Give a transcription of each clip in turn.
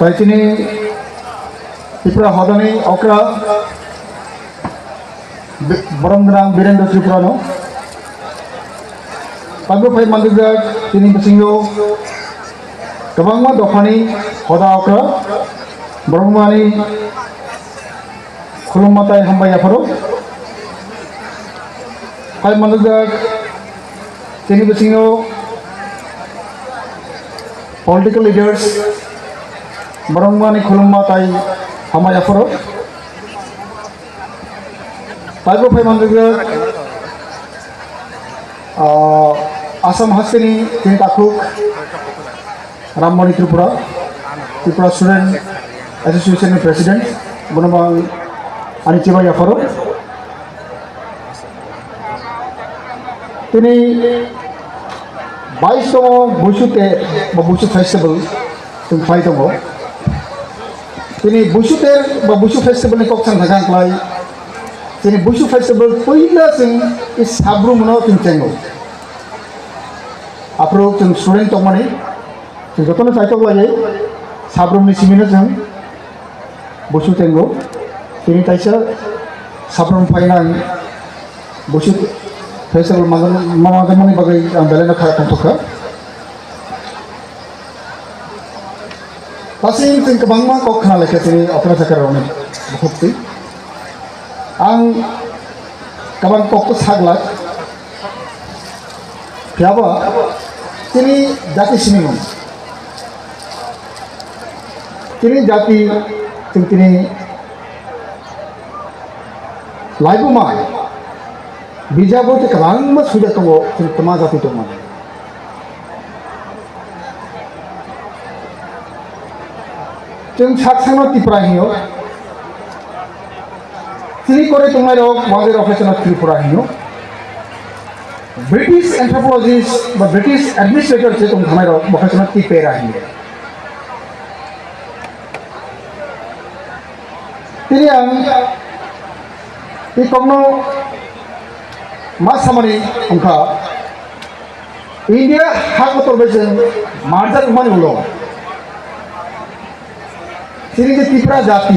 Paitini Tripura Hodani Okra Boromgrang Birendo Tripurano Pago Pai Mandiga Tini Singo Kabangma Dohani Hoda Okra Boromani Kulumatai Hambaya Faro Pai Mandiga Tini Singo Political leaders Barangmani Kulumatai Hamaya Foro Pago Pai Mandiga Asam Hasini Tintakuk Ramoni Tripura Tripura Student Association President Bonamang Anichiba Yafaro Tini Buisu Buisu Festival tung fight mo. Tini Buisu Festival ni kok sang hagang klay. Tini Buisu Festival puila sing is sabru mono tung chengo. Apro tung student tong mani. Tung jotono fight ko lay sabru ni simina jang Buisu chengo. Tini taisa sabru final Buisu Festival mama mani bagai ang belena kha kantoka. Pasing ting kabangma kok khana lekhe tini apna sakar rone bukti ang kabang kok to sagla pyaba tini jati sinimon tini jati tini Laiboma bijabo te kabang mas sudah tunggu tini tama jati tunggu Jeng saksana Tripura hiyo, sini kore tumaro wajar operasional Tripura hiyo. British anthropologists, but British administrators se tumaro operasional Tripura hiyo. Tini ang ikomno mas samani angka India hak motor bejen marjar umani ulo. Sini je Tripura jati,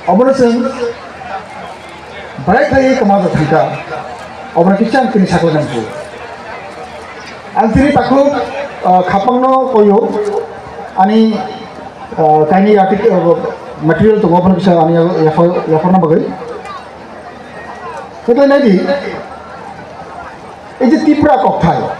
obor sen baik lagi kemana kita, obor kican kini sakla jampu. Antiri taklu kapangno koyo, ani kaini artikel material tu obor bisa ani yafarna bagai. Kita lagi, ini Tripura kokthai.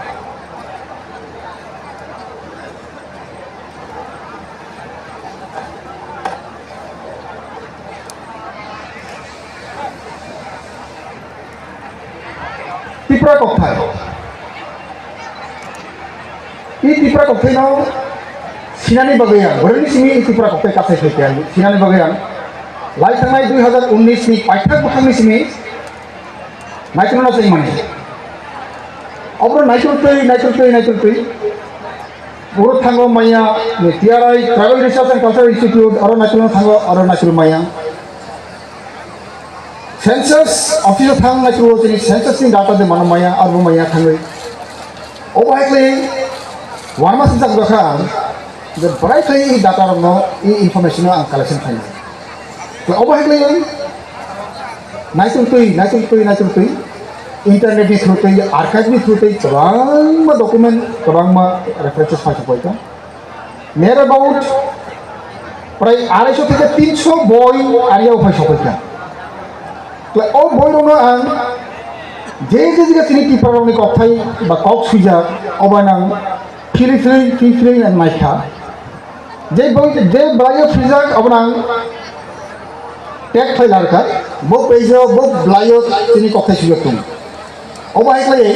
Tripura kokthai. Ini Tripura kokthai nau sinani bagayan. Berani sini Tripura kokthai kasih sekian. Sinani bagayan. Lai tanggai 2019 ni paithak bukan ni sini. Naikun nasi mana? Obor naikun tu. Buruk tanggo maya. Ni tiarai Travel Research and Cultural Institute. Orang naikun tanggo orang naikun maya. Census official thang na chuo tini census ni data de manamaya arbo maya thangwe obahekle warma sinjak dokhan the bright i data no I information ang collection thang to obahekle naitun tui internet ni through tui archive ni through tui kabang ma document kabang ma references phaisa poita near about pray 250 থেকে 300 boy area phaisa poita तो और बोल रहा हूँ जे जगह sini Tripura ni kokthai ba kok suja obanang free and maikha je blayo suja obanang tek thai larka bo pejo bo blayo sini kokthai suja tum oba ekle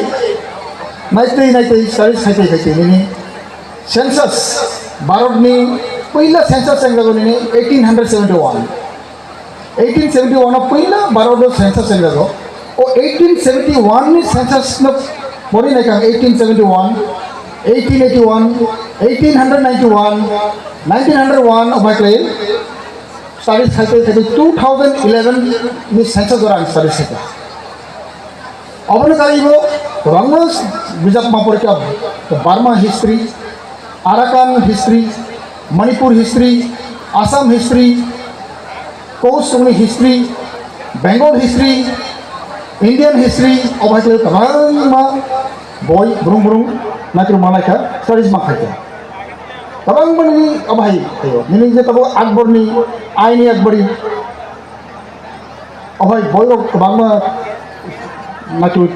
naitei service khai ni census barod ni पहिला census englago ni 1871 of पहिला बारोडो census englago o 1871 ni census no pori na kang 1871 1881 1891 1901 of my claim studies haite 2011 ni census orang studies haite obone kaibo Bangladesh bijak mapor ka Burma history Arakan history Manipur history, Assam history, Coast history, Bengal history, Indian history, obviously tabang boy burung nakru malaka studies makhaja. Tabang ni abhai ayo. Ini je tabo Akbar ni Aini Akbari. Abhai boy rok tabang nakru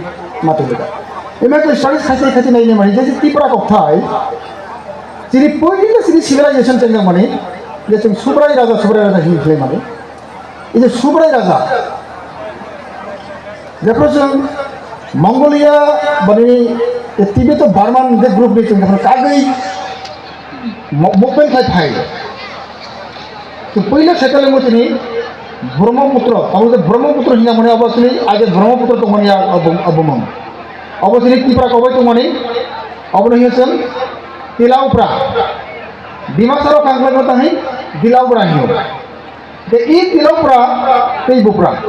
matulika. Imakle studies khati nahi mani je Tripura kokthai. Sini poinnya sini civilization cengang mani. Dia ceng Subrai Raja hidup mani. Ini Subrai Raja. Jefferson, Mongolia, bani Tibet to Burman, the group ni ceng kagai movement khai. So poinnya settle mo tini Brahmaputra. Kalau tu Brahmaputra hina mani abas ni aja Brahmaputra tu mani abumam. Abas ni Tripura kau tu mani. Abu ni hasil Tilaupra. Dimasaro kangklang kata ni Tilaupra hiyo. The e Tilaupra Tibupra.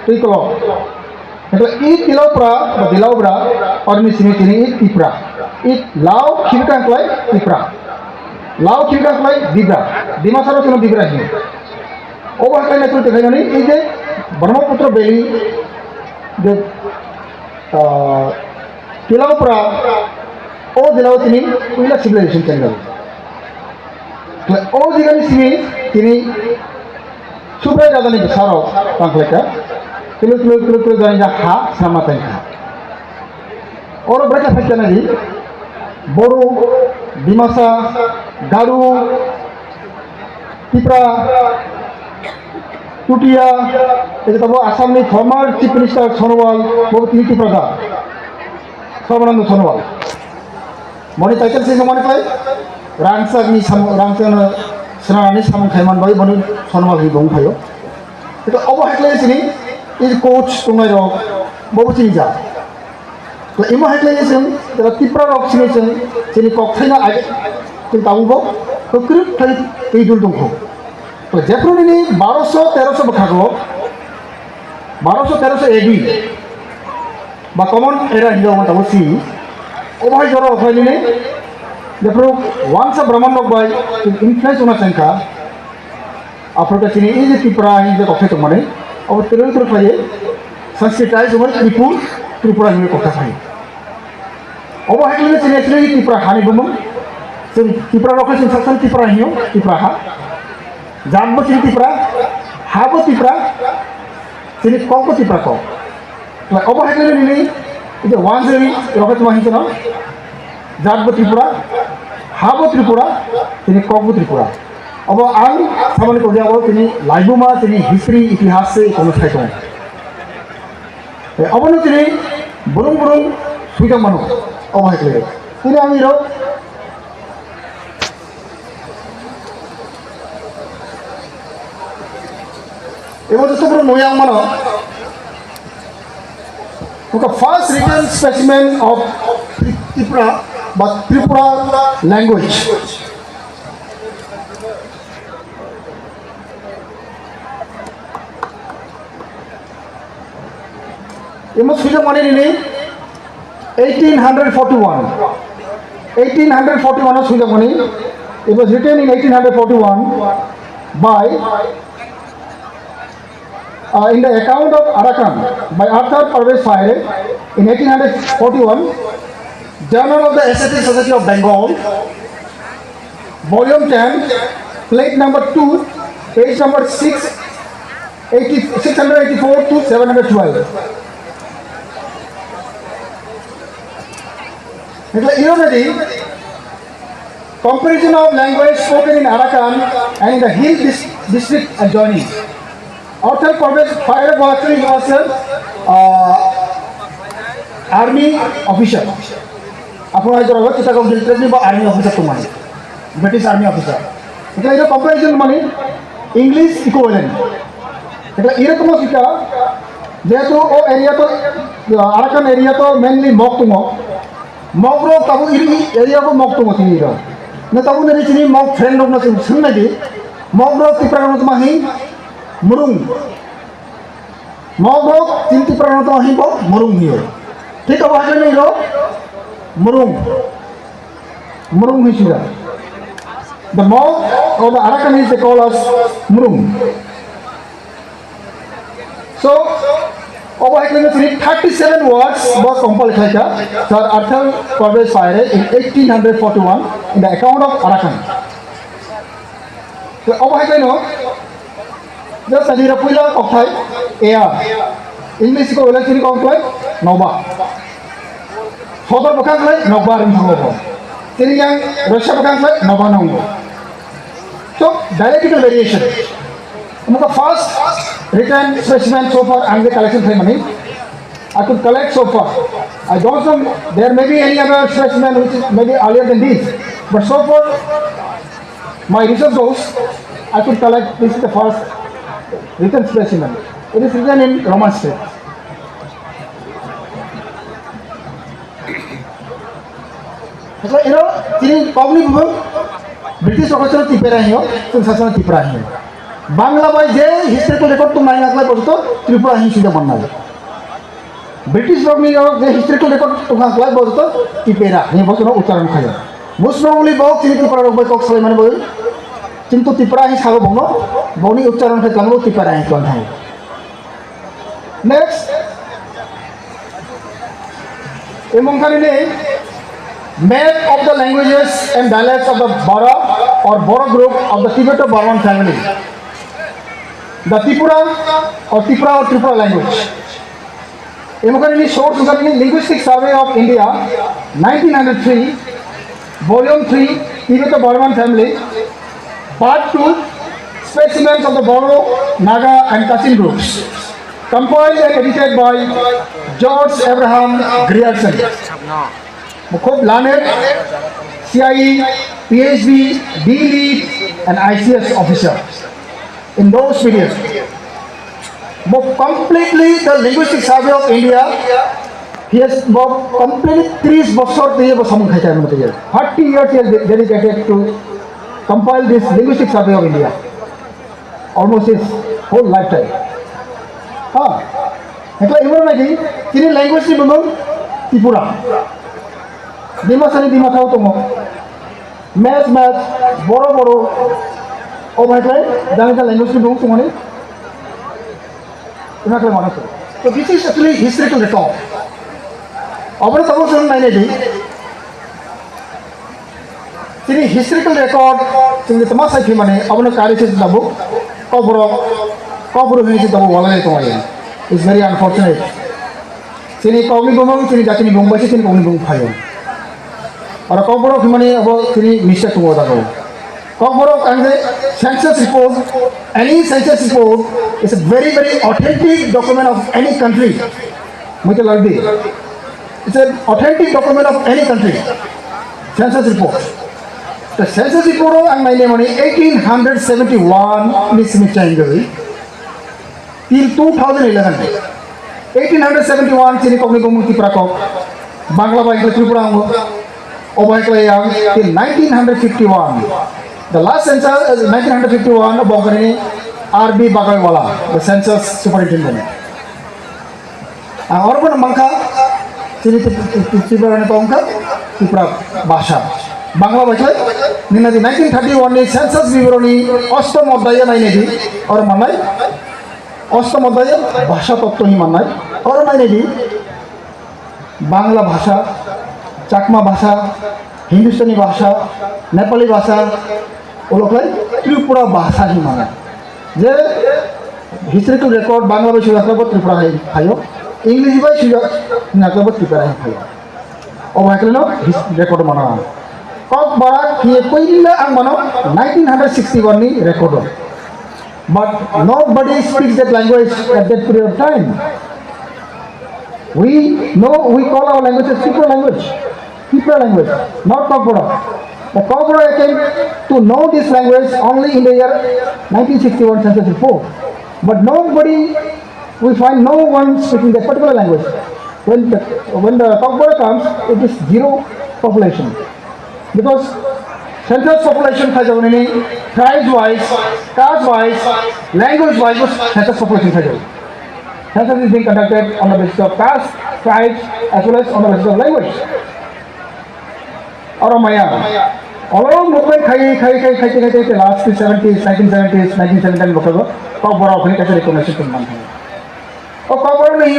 Trikolo. Itu e Tilaupra atau Tilaupra orang ni sini Tripura. E Lau kira klay Tripura. Lau kira klay Dibra. Dimasaro cuma Dibra hiyo. Obat klay itu terkait ni ini Brahmaputra Valley. The Tilaupra oh Tilaupra ini punya civilization cengal. Oh jika ni sini Subrai Raja ni besar pangklekat. Kilo jangan ha sama tengah. Orang mereka fikir lagi Boru, Dimasa, Garu, Tripura, Tutia, itu tahu Assam ni former Chief Minister Sonowal, baru ini Tripura. Somanando Sonowal. Moni title sih mana kali? Rangsag ni senang ni sama khayman bayi bani Sonowal hibung khayo. Itu apa headline sini? Ini coach tungai rok, bawa sini jah. Kalau ima headline sini, kalau Tripura rok sini kok thayna aja, kita tahu bo, तो कृप थई पेजुल दंखो तो जेफ्रो नि 1200-1300 बखागो 1200-1300 AD बा कमन era हिजो मताबो सी ओबाय जरो फाइलिने जेफ्रो वांस ब्रह्मांड bye influence उना संका आफ्रोटा चिनी इज त्रिपुरा हिजो कथे तो माने अब तेरो फाये संस्कृताइज उमर त्रिपुरा हिजो कथा फाये अब हेकले चिनी एक्चुअली त्रिपुरा हानि बुमु Tripura lokasi sasaran Tripura hiyo Tripura ha Jambo sini Tripura habo Tripura sini koko Tripura ko like obo hakle ni itu wanjeri rokat mahi chana Jambo Tripura habo Tripura sini koko Tripura obo ang samane ko jabo sini Laiboma sini history itihas se kono thai to obo no sini burung suidang mano obo hakle sini ami ro It was a super noyang mano. The first written specimen of Tripura, but Tripura language. It must be the money in 1841. 1841 was the money. It was written in 1841 by. In the account of Arakan by Arthur Parvez Fire in 1841, Journal of the Aesthetic Society of Bengal, Volume 10, Plate number 2, page number 684 to 712. Comparison of language spoken in Arakan and in the hill district adjoining. Arthur Parvez Fire was army officer. Apa aja orang kita kau filter ni bah army officer tu mana, British army officer. Kita ini comparison mana, English equivalent. Kita ini tu masih kita, dia tu oh area tu Arakan area tu mainly mock tu mock bro tahu ini area tu mock tu masih ni ro. Na tahu ni sini mock friend loग ना सुन लगी mock bro Tripura tu masih Murung, mau cinti pernah tu ahi murung hiyo. ठीक है बाहर नहीं लो, murung. Murung Hishida. The mouth of the Arakanese they call us Murung. So, over here 37 words was compiled Sir Arthur Cordes Fire in 1841 in the account of Arakan. So, over here just as a pillar of type air. English ko wala sini compiled Nova. Photo bukan Nova rin Nova. Sini yang Russia bukan Nova Nongo. So, dialectical variation. The first written specimen so far and the collection ceremony I could collect so far. I don't know there may be any other specimen which is maybe earlier than this, but so far my research goes I could collect this is the first written specimen. It is written in Roman script. So you know, ini probably British officer Tripura hiyo, sensation Tripura hiyo. Bangla by je historical record to nine apply bosto Tripura hi sida banna. British probably je historical record to apply bosto Tripura hi bosto no ucharan khaya. Most probably box ini Tripura robai kok sale mane bol. Kintu Tripura hi sago bono boni ucharan khai kamo Tripura hi kon hai. Next among kali map of the languages and dialects of the Bora or Bora group of the Tibeto-Burman family. The Tripura or Tripura language. Imogani source regarding Linguistic Survey of India, 1903, Volume 3, Tibeto-Burman family, Part 2, specimens of the Boro, Naga and Kachin groups. Compiled and edited by George Abraham Grierson. Mukhub Lanet, CIE, PhD, D-Lead and ICS officer. In those periods. But completely the Linguistic Survey of India, he has completely 30 years 30 years he has dedicated to compile this Linguistic Survey of India. Almost his whole lifetime. Ini language ni belum Tripura. Dima sani dima tahu tomo. Math, boro. Oh my God, jangan language ni belum semua ni. Ina kena mana tu? So this is actually historical record. Apa tahu sebelum main ni? Ini historical record. Sini teman saya kira mana? Apa nak kari sih tahu? Kau bro ni sih tahu wala itu aja. It's very unfortunate. Sini kau ni bumbu, sini jati ni bumbu, sini kau ni bumbu payung. Orang kau bro kemana? Abo sini mistake tu ada kau. Kau bro kan census report. Any census report is a very authentic document of any country. मुझे लग दी. It's an authentic document of any country. Census report. The census report ang may name 1871 ni sinichangari till 2011. 1871 sini kau ni bumbu Tripura kau. Bangla bahasa Tripura till 1951. The last census is 1951 Bongkani R.B. Bagaiwala, the census superintendent. Orang pun mangka sini Tripura ni Bongka Tripura bahasa. Bangla bahasa ni nanti 1931 ni census vibroni Ostom Odaya main ni orang mana? Ostom Odaya bahasa totto hi mana? Orang main ni Bangla bahasa, Chakma bahasa, Hindustani bahasa, Nepali bahasa, oloklah Tripura bahasa hi mana? Je historical record Bangla bahasa sudah terbuat Tripura hi hayo, English bahasa sudah nak terbuat Tripura hi hayo. Oh macam no record mana? Kau barat ye पहिला ang mana 1961 ni record. But nobody speaks that language at that period of time. We call our language as Tripura language, not Kokbora. The Kokbora came to know this language only in the year 1961 census report. But we find no one speaking that particular language. When the Kokbora comes, it is zero population. Because census population has only tribes-wise, caste-wise, language-wise, census population has. Census is being conducted on the basis of caste, tribes, as well as on the basis of language. और माया अलग movement खाई last 70s 1970s 1970 बखर कब बड़ा होने कैसे recognition तुम मानते हैं और कब बड़ा नहीं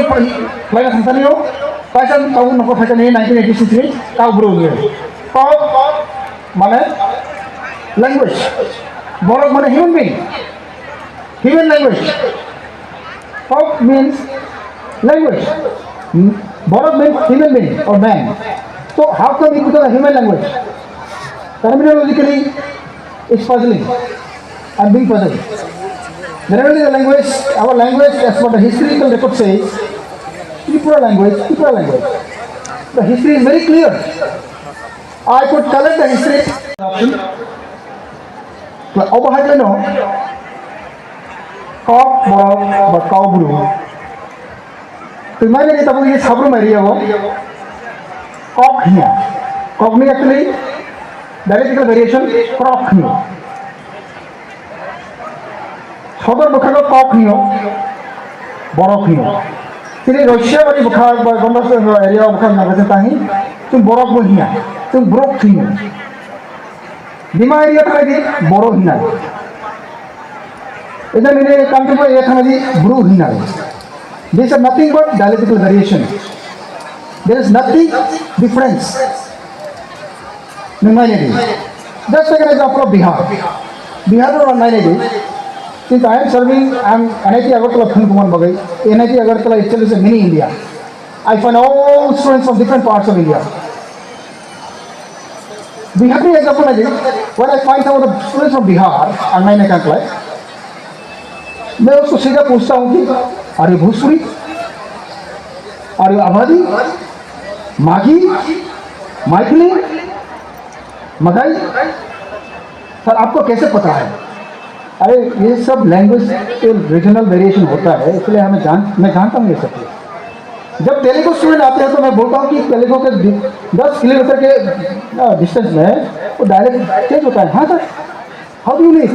लाइक संतानी हो कैसा ताऊ नको फैशन नहीं 1986 में कब बड़ा हुए कब माने language बड़ा माने human language कब means language बड़ा means human being or man so how come it become a human language terminologically it's puzzling I'm being puzzled. Generally the language, our language as what the historical record says, Tripura language. The history is very clear. I could collect the history option. Over here, no. Kok borok but kau buru. तो मैंने ये तब ये खबर मेरी है वो Kock हिया Kock में एक्चुअली डायरेक्टिकल वेरिएशन क्रॉक हिया सदर बखानो कॉक हिया बरक हिया तेरे रशिया वाली बखार बंदर एरिया बखार नगरसे ताही तुम बरक बोल हिया तुम ब्रोक हिया दिमाग एरिया था कि बरो हिया इधर मेरे काम के पर ये था ना जी ब्रू हिया These are nothing but dialectical variation. There is nothing difference. Just take an example of Bihar. Bihar or 980. Since I am serving, I am NIT Agartala Kumar Bagai. NIT Agartala itself is a mini India. I find all students from different parts of India. Bihar is example when I find some of the students from Bihar and my neck मैं उसको सीधा पूछता हूँ कि अरे भोजपुरी अरे आबादी मागी मैथिली मगाई सर आपको कैसे पता है अरे ये सब लैंग्वेज के रीजनल वेरिएशन होता है इसलिए मैं जानता हूँ ये सब जब तेलुगु स्टूडेंट आते हैं तो मैं बोलता हूँ कि तेलुगु के 10 किलोमीटर के डिस्टेंस में वो डायलेक्ट चेंज होता है हाँ sir how do you live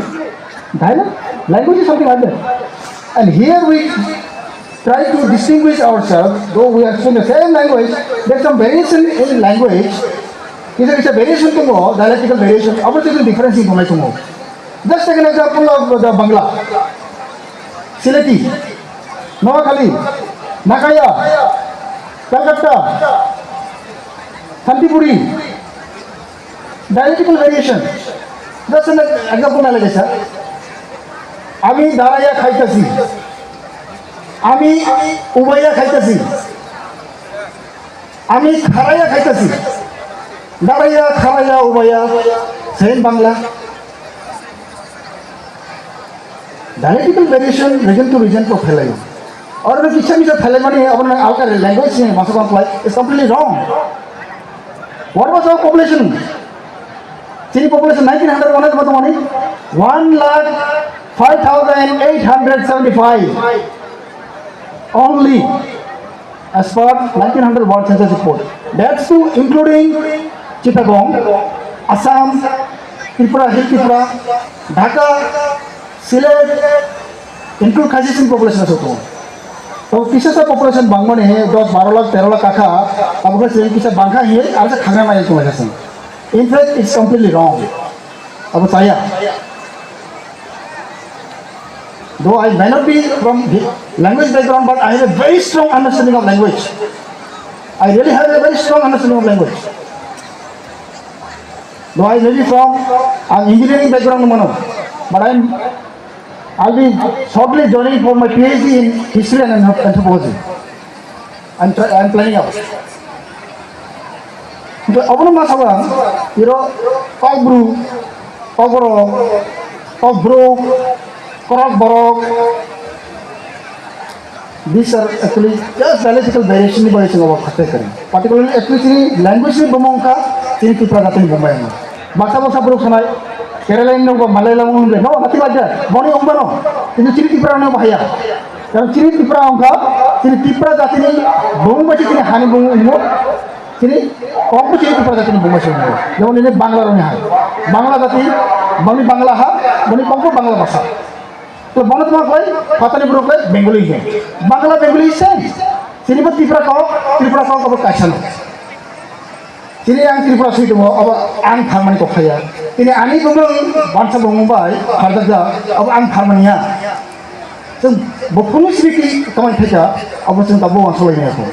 dialect language is something like that and here we try to distinguish ourselves though we are speaking the same language there's some variation in language it's a variation to know dialectical variation obviously difference in to know just take an example of the Bangla Sileti Noakhali Nakaya Calcutta Santipuri dialectical variation just an example like this আমি দাঁড়াইয়া খাইতেছি আমি উবাইয়া খাইতেছি আমি খাড়াইয়া খাইতেছি দাঁড়াইয়া খাড়াইয়া উবাইয়া same Bangla dialectical variation region to region को फैलाई और मैं किसी फैले मानी अपने आलका लैंग्वेज में मासो apply is completely wrong what was our population चीनी पॉपुलेशन 1900 वन तो मानी 1,05,875 only as per 1900 World Census report. That's too including Chittagong, Assam, Tripura, Hill Tripura, Dhaka, Sylhet, include Khajisin population also. तो किसी से population बांगमने है 10-12 लाख 13 लाख काका अब अगर से किसी बांगा ही है आज खाना में आया वजह से in fact it's completely wrong अब साया though I may not be from language background but I have a very strong understanding of language I really have a very strong understanding of language though I may be from an engineering background but I'll be shortly joining for my PhD in history and anthropology I'm planning out so abuna masawang kau bro Korok borok these are actually just dialectical variation ni boleh cakap apa keren particularly actually language ni bomongka ini kita dapat Bombay ni bahasa buruk sanai Kerala ni Malayalam ni no nothing like that boni umbano ini ciri Tripura ni bahaya kalau ciri Tripura angka ciri Tripura jati ni bomong macam ni hani bomong ini ciri kau ciri Tripura jati ni bomong macam ni jangan ini Bangla ni hai Bangla jati bani Bangla ha bani kau Bangla bahasa तो बहुत मार कोई पता नहीं broke Bengali है Bangla Bengali से cinema Tripura का कब कैसा Sini ang Tripura sui dong, apa ang Tharmani kok kaya. Ini ani bung bangsa bung bay, harga ja, apa ang Tharmania. Seng bopunu sini teman kita, apa seng tabu bangsa lain aku.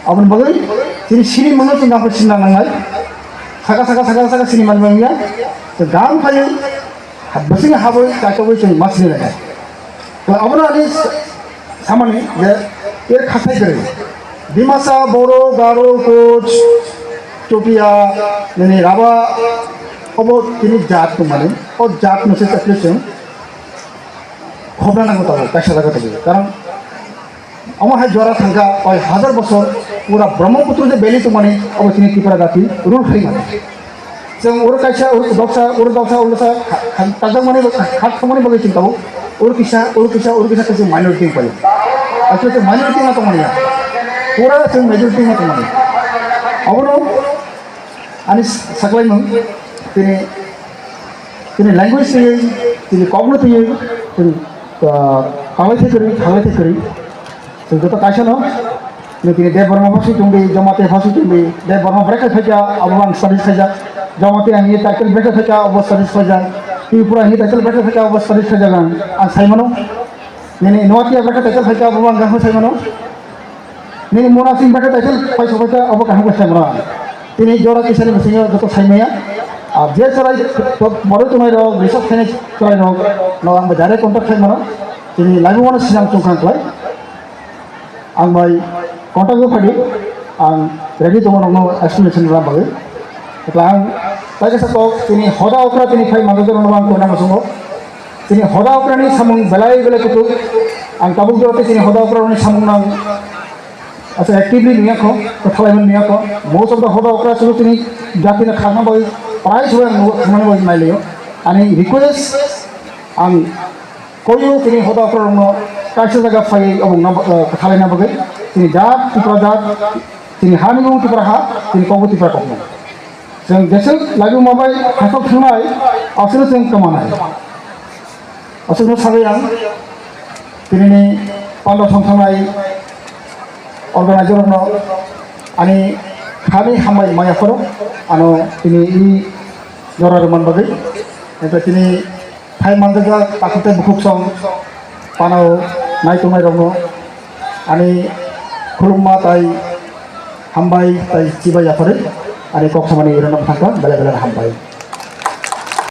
Apa bagai, sini mana sing apa sini nangai. Saka sini mana ya. Segam kaya, bersih haboy kacau sing masih lagi. Kalau apa nanti sama nih, dia khasai kere. Dimasa Boro, Garo, Koch, Topia, ini Rawa, apa ini jat tu mana? Oh jat mesti terkesan. Khobra nak tahu, tak salah kata dia. Karena আমার high জরা থাকা ওই 1000 বছর পুরা ব্রহ্মপুত্র যে বেলি তো মানে অবশ্যই ত্রিপুরা জাতি রুল হয়ে গেছে जों ওর কাছে ওর দশা তাজা মানে খাট খামানি বলে চিন্তা ওর কিসা কাছে মাইনরিটি পাই আসলে মাইনরিটি না তো মানে পুরা जों মেজরিটি না তো মানে অবনো আমি সাকলাইমोन তিনি ল্যাঙ্গুয়েজ তিনি কগনো তিনি थांलाय थैखोरै जों जत कायसानो তিনি Deb Burma ভাষী তুমি জমাতে ভাষী তুমি Deb Burma ব্রেকে থাকা অববাং স্টাডিজ থাকা জমাতে আনি টাইটেল ব্রেকে থাকা অব স্টাডিজ থাকা ত্রিপুরা আনি টাইটেল ব্রেকে থাকা অব স্টাডিজ থাকা গান আं সাইমানো নেনি নয়াতিয়া ব্রেকে টাইটেল থাকা অববাং গান সাইমানো নেনি মনাসিং ব্রেকে টাইটেল পাইছো থাকা অব গান সাইমানো তিনি জরা কিসানি মেসিং যত সাইমায়া আর যে চলাই বড় তোমার রিসার্চ থাইনে চলাই রক ন আं ডাইরেক্ट कन्टेक्ट खालामनो তিনি লাইবমাनो सिगां चंखांख्लाय आं बाय कन्टेक्ट होफादि आं रेडि दङ नोंनो एक्सप्लेनेशन राबागै अब्ला आं बायगे साको तिनि हदा अक्रा तिनि फाइ मानजो नोंनो आं कोना मसंगो तिनि हदा अक्रानि सामुं बेलाय बेलाय कुतु आं ताबुक जरते तिनि हदा अक्रानि सामुं नां आसा एक्टिवली नियाखो थालायमोन नियाखो मोस्ट अफ द हदा अक्रा सुरु तिनि जातिना खाना बाय प्राय सुरु खामानि बाय नायलियो आनि रिक्वेस्ट आं koyo tini hoda korongno kaisa jaga fai obong na khalai na bagai tini jat tipra jat tini hanimu tipra ha tini kogo tipra kokno जों desel lagu mabai hasok thunai asle जों kamanai asle sabai ang tini ni pando thangthangai organizer no ani khani hamai maya koro ano tini I jora roman bagai eta tini Hai manjaga takute bukuk song panau nai tumai rongno ani khulumma tai hambai tai cibai apare ani kok samani iron thangka bela hambai